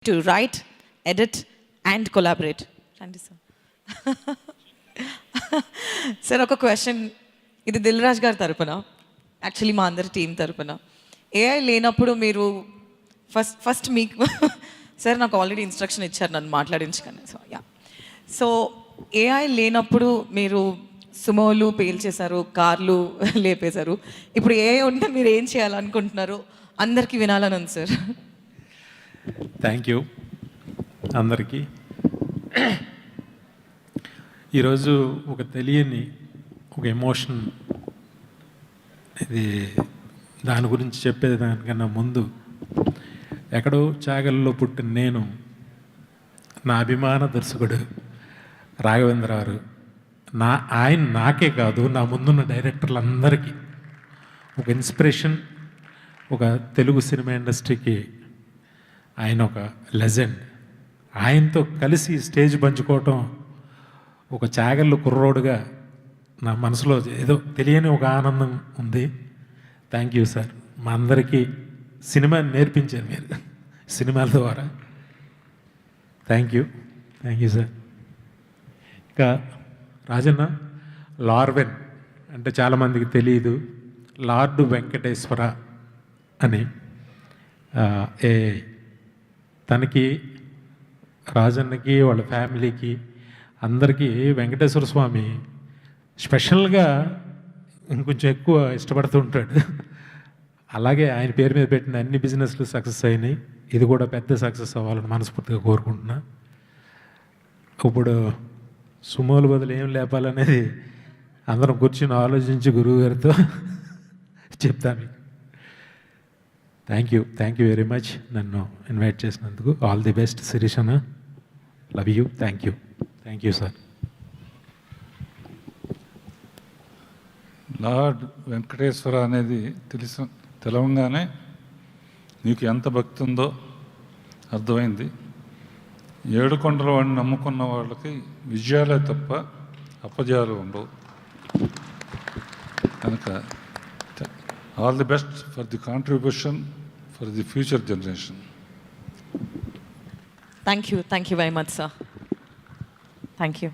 to write, edit, and collaborate. Thank you, sir. Sir ఒక question, ఇది దిల్ రాజు గారి తరపున, యాక్చువల్లీ మా అందరి టీం తరపున. ఏఐ లేనప్పుడు మీరు ఫస్ట్ మీకు సార్ నాకు ఆల్రెడీ ఇన్స్ట్రక్షన్ ఇచ్చారు నన్ను మాట్లాడించుకని. సో ఏఐ లేనప్పుడు మీరు సుమోలు పేల్చేశారు, కార్లు లేపేశారు. ఇప్పుడు ఏఐ ఉంటే మీరు ఏం చేయాలనుకుంటున్నారు అందరికీ వినాలని ఉంది సార్. థ్యాంక్ యూ అందరికీ. ఈరోజు ఒక తెలియని ఒక ఎమోషన్, ఇది దాని గురించి చెప్పేది దానికన్నా ముందు, ఎక్కడో చాగల్లో పుట్టిన నేను, నా అభిమాన దర్శకుడు రాఘవేంద్ర గారు, ఆయన నాకే కాదు నా ముందున్న డైరెక్టర్లందరికీ ఒక ఇన్స్పిరేషన్. ఒక తెలుగు సినిమా ఇండస్ట్రీకి ఆయన ఒక లెజెండ్. ఆయనతో కలిసి స్టేజ్ పంచుకోవటం ఒక చాగళ్ళు కుర్రోడుగా నా మనసులో ఏదో తెలియని ఒక ఆనందం ఉంది. Thank you sir. మా అందరికీ సినిమా నేర్పించారు మీరు సినిమాల ద్వారా. Thank you sir. ఇంకా రాజన్న, లార్వెన్ అంటే చాలామందికి తెలియదు, లార్డు వెంకటేశ్వర అని. తనకి, రాజన్నకి, వాళ్ళ ఫ్యామిలీకి అందరికీ వెంకటేశ్వర స్వామి స్పెషల్గా ఇంకొంచెం ఎక్కువ ఇష్టపడుతూ ఉంటాడు. అలాగే ఆయన పేరు మీద పెట్టిన అన్ని బిజినెస్లు సక్సెస్ అయినాయి. ఇది కూడా పెద్ద సక్సెస్ అవ్వాలని మనస్ఫూర్తిగా కోరుకుంటున్నా. ఇప్పుడు సుమోలు బదులు ఏం లేపాలనేది అందరం కూర్చొని ఆలోచించి గురువు గారితో చెప్తాను. థ్యాంక్ యూ వెరీ మచ్ నన్ను ఇన్వైట్ చేసినందుకు. ఆల్ ది బెస్ట్ శిరీషణ. Love you. Thank you sir. Lord Venkateshwara అనేది తెలవంగానే నీకు ఎంత భక్తి ఉందో అర్థమైంది. ఏడుకొండల వాడిని నమ్ముకున్న వాళ్ళకి విజయాలే తప్ప అపజయాలు ఉండవు. కనుక all the best for the contribution for the future generation. Thank you very much sir. Thank you.